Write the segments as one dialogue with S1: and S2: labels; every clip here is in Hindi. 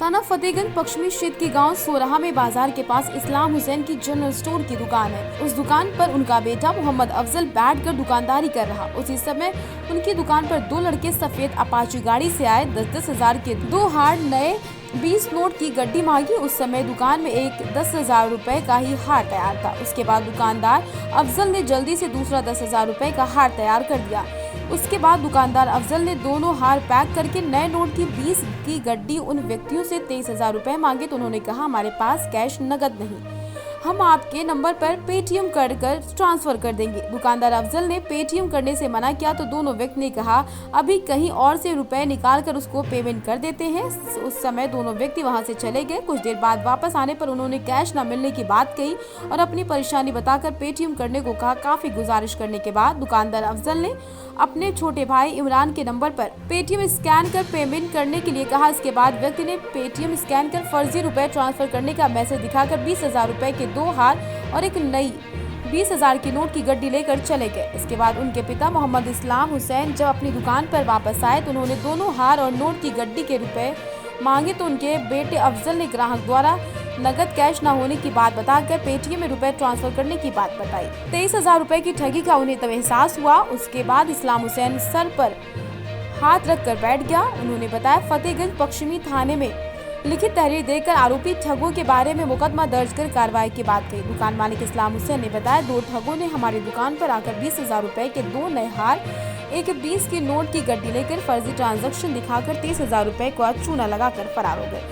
S1: थाना फतेहगंज पश्चिमी क्षेत्र के गांव सोराहा में बाजार के पास इस्लाम हुसैन की जनरल स्टोर की दुकान है। उस दुकान पर उनका बेटा मोहम्मद अफजल बैठकर दुकानदारी कर रहा। उसी समय उनकी दुकान पर दो लड़के सफेद अपाची गाड़ी से आए 10-10 हजार के 2 हार नए 20 नोट की गड्डी मांगी। उस समय दुकान में एक 10,000 रुपए का ही हार तैयार था। उसके बाद दुकानदार अफजल ने जल्दी से दूसरा 10,000 रुपए का हार तैयार कर दिया। उसके बाद दुकानदार अफजल ने दोनों हार पैक करके नए नोट की 20 की गड्डी उन व्यक्तियों से 23,000 रुपए मांगे तो उन्होंने कहा हमारे पास कैश नगद नहीं, हम आपके नंबर पर पेटीएम कर ट्रांसफर कर देंगे। दुकानदार अफजल ने पेटीएम करने से मना किया तो दोनों व्यक्ति ने कहा अभी कहीं और से रुपए निकाल कर उसको पेमेंट कर देते हैं। उस समय दोनों व्यक्ति वहां से चले गए। कुछ देर बाद वापस आने पर उन्होंने कैश न मिलने की बात कही और अपनी परेशानी बताकर पेटीएम करने को कहा। काफी गुजारिश करने के बाद दुकानदार अफजल ने अपने छोटे भाई इमरान के नंबर पर पेटीएम स्कैन कर पेमेंट करने के लिए कहा। इसके बाद व्यक्ति ने पेटीएम स्कैन कर फर्जी रुपए ट्रांसफर करने का मैसेज दिखाकर 20,000 रुपए के 2 हार और एक नई 20,000 की नोट की गड्डी लेकर चले गए। इसके बाद उनके पिता मोहम्मद इस्लाम हुसैन जब अपनी दुकान पर वापस आए तो उन्होंने दोनों हार और नोट की गड्डी के रुपए मांगे तो उनके बेटे अफजल ने ग्राहक द्वारा नगद कैश न होने की बात बताकर पेटीएम में रुपए ट्रांसफर करने की बात बताई। 23,000 रुपए की ठगी का उन्हें तब एहसास हुआ। उसके बाद इस्लाम हुसैन सर पर हाथ रखकर बैठ गया। उन्होंने बताया फतेहगंज पश्चिमी थाने में लिखित तहरीर देकर आरोपी ठगों के बारे में मुकदमा दर्ज कर कार्रवाई की बात कही। दुकान मालिक इस्लाम हुसैन ने बताया 2 ठगों ने हमारी दुकान पर आकर 20,000 रुपए के 2 नए हार, एक 20 की नोट की गड्डी लेकर फर्जी ट्रांजैक्शन दिखाकर 23,000 रुपए का चूना लगाकर फरार हो गए।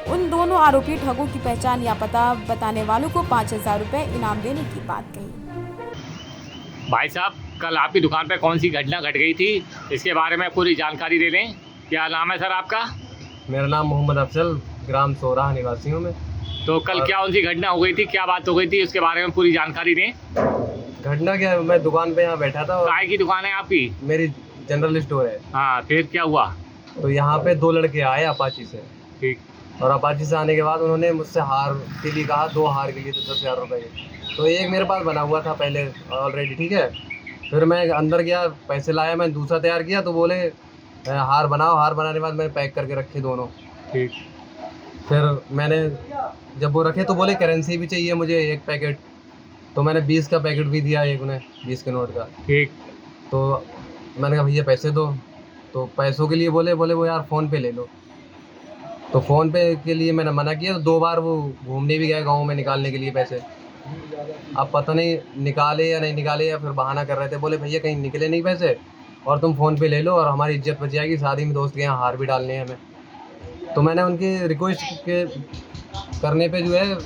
S1: उन दोनों आरोपी ठगों की पहचान या पता बताने वालों को 5,000 रुपए इनाम देने की बात कही।
S2: भाई साहब, कल आपकी दुकान पर कौन सी घटना घट गई थी, इसके बारे में पूरी जानकारी दे दें। क्या नाम है सर आपका?
S3: मेरा नाम मोहम्मद अफजल, ग्राम सोराहा निवासी हूँ मैं।
S2: तो कल क्या उनसी घटना हो गई थी, क्या बात हो गई थी, उसके बारे में पूरी जानकारी दें।
S3: घटना क्या है, मैं दुकान पे यहाँ बैठा था।
S2: काय की दुकान है आपकी?
S3: मेरी जनरल स्टोर है।
S2: हाँ, फिर क्या हुआ?
S3: तो यहाँ पे 2 लड़के आए अपाची से।
S2: ठीक।
S3: और अपाची से आने के बाद उन्होंने मुझसे हार के लिए कहा, 2 हार के लिए 10,000 रुपये। तो एक मेरे पास बना हुआ था पहले ऑलरेडी, ठीक है। फिर मैं अंदर गया, पैसे लाया, मैं दूसरा तैयार किया तो बोले हार बनाओ। हार बनाने के बाद मैंने पैक करके रखे दोनों।
S2: ठीक।
S3: फिर मैंने जब वो रखे तो बोले करेंसी भी चाहिए मुझे 1 पैकेट। तो मैंने 20 का पैकेट भी दिया एक उन्हें, 20 के नोट का।
S2: ठीक।
S3: तो मैंने कहा भैया पैसे दो। तो पैसों के लिए बोले वो यार फ़ोन पे ले लो। तो फ़ोन पे के लिए मैंने मना किया। तो 2 बार वो घूमने भी गए गाँव में निकालने के लिए पैसे। अब पता नहीं निकाले या नहीं निकाले, या फिर बहाना कर रहे थे। बोले भैया कहीं निकले नहीं पैसे और तुम फ़ोन पे ले लो और हमारी इज्जत बच जाएगी, शादी में दोस्त के यहाँ हार भी डालने हैं हमें। तो मैंने उनकी रिक्वेस्ट के करने पे जो है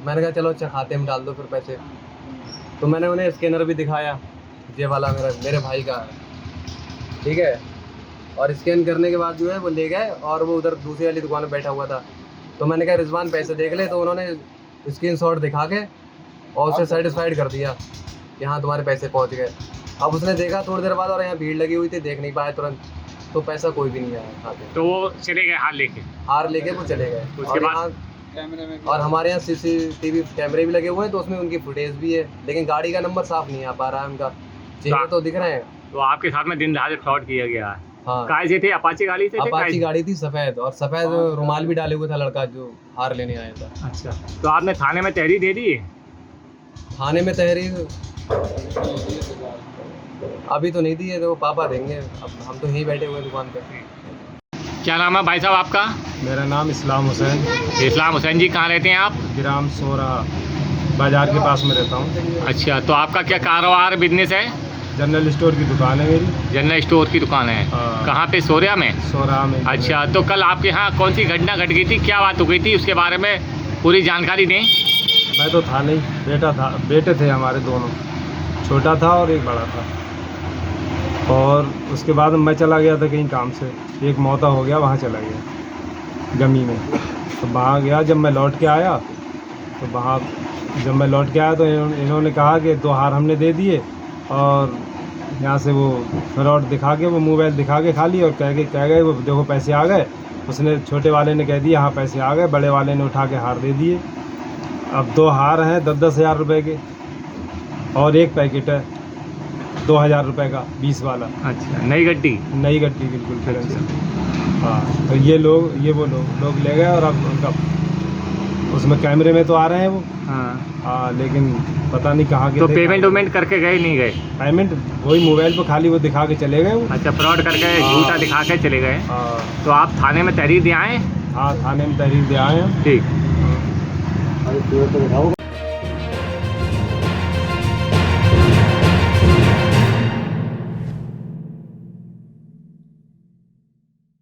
S3: मैंने कहा चलो अच्छा खाते में डाल दो फिर पैसे। तो मैंने उन्हें स्कैनर भी दिखाया, ये वाला मेरे भाई का है, ठीक है। और स्कैन करने के बाद जो है वो ले गए और वो उधर दूसरी वाली दुकान में बैठा हुआ था। तो मैंने कहा रिजवान पैसे देख ले। तो उन्होंने स्क्रीनशॉट दिखा के और उसे सेटिस्फाइड कर दिया कि हाँ तुम्हारे पैसे पहुँच गए। अब उसने देखा थोड़ी देर बाद और यहाँ भीड़ लगी हुई थी, देख नहीं पाया तुरंत, तो पैसा कोई भी नहीं आया खाते।
S2: तो वो चले गए हार लेके
S3: वो चले गए।
S2: उसके बाद
S3: और हमारे यहाँ CCTV कैमरे भी लगे हुए हैं तो उसमें उनकी फुटेज भी है, लेकिन गाड़ी का नंबर साफ नहीं आ पा रहा है उनका। चेहरे तो दिख रहे हैं।
S2: तो आपके साथ में दिन दहाड़े फ्रॉड किया गया है।
S3: हाँ।
S2: काय से थे? अपाची गाड़ी से?
S3: अपाची गाड़ी थी सफ़ेद, और सफ़ेद रुमाल भी डाले हुए था लड़का जो हार लेने आया था।
S2: अच्छा, तो आपने थाने में तहरीर दे दी?
S3: थाने में तहरीर अभी तो नहीं दी है, तो पापा देंगे। अब हम तो यहीं बैठे हुए दुकान पे।
S2: क्या नाम है भाई साहब आपका?
S3: मेरा नाम इस्लाम हुसैन।
S2: इस्लाम हुसैन जी, कहाँ रहते हैं आप?
S3: ग्राम सोराहा बाजार के पास में रहता हूँ।
S2: अच्छा, तो आपका क्या कारोबार बिजनेस है?
S3: जनरल स्टोर की दुकान है मेरी।
S2: जनरल स्टोर की दुकान है।
S3: हाँ।
S2: कहाँ पे? सोरिया में?
S3: सोराहा में।
S2: अच्छा, तो कल आपके यहाँ कौन सी घटना घट गई थी, क्या बात हो गई थी, उसके बारे में पूरी जानकारी दें।
S3: मैं तो था नहीं, बेटे थे हमारे दोनों, छोटा था और एक बड़ा था। और उसके बाद मैं चला गया था कहीं काम से, एक मौता हो गया, वहाँ चला गया गमी में। तो वहाँ गया, जब मैं लौट के आया तो इन्होंने कहा कि 2 हार हमने दे दिए और यहाँ से वो फ्रॉड दिखा के, वो मोबाइल दिखा के खाली, और कह गए वो देखो पैसे आ गए। उसने छोटे वाले ने कह दिया हाँ पैसे आ गए, बड़े वाले ने उठा के हार दे दिए। अब 2 हार हैं 10-10 हज़ार रुपये के और एक पैकेट है 2,000 रुपये का 20 वाला।
S2: अच्छा, नई गड्डी?
S3: नई गड्डी बिल्कुल।
S2: अच्छा।
S4: हाँ, तो ये वो लोग ले गए और अब उनका उसमें कैमरे में तो आ रहे हैं वो।
S2: हाँ।
S4: हाँ, लेकिन पता नहीं कहाँ के
S2: तो
S4: थे,
S2: पेमेंट वेमेंट करके गए नहीं गए?
S4: पेमेंट वही मोबाइल पर खाली वो दिखा के चले गए वो।
S2: अच्छा, फ्रॉड करके
S4: हाँ।
S2: झूठा दिखा के चले गए।
S4: हाँ
S2: तो आप थाने में तहरीर दिए आए?
S4: हाँ, थाने में तहरीर दे आए हैं।
S2: ठीक।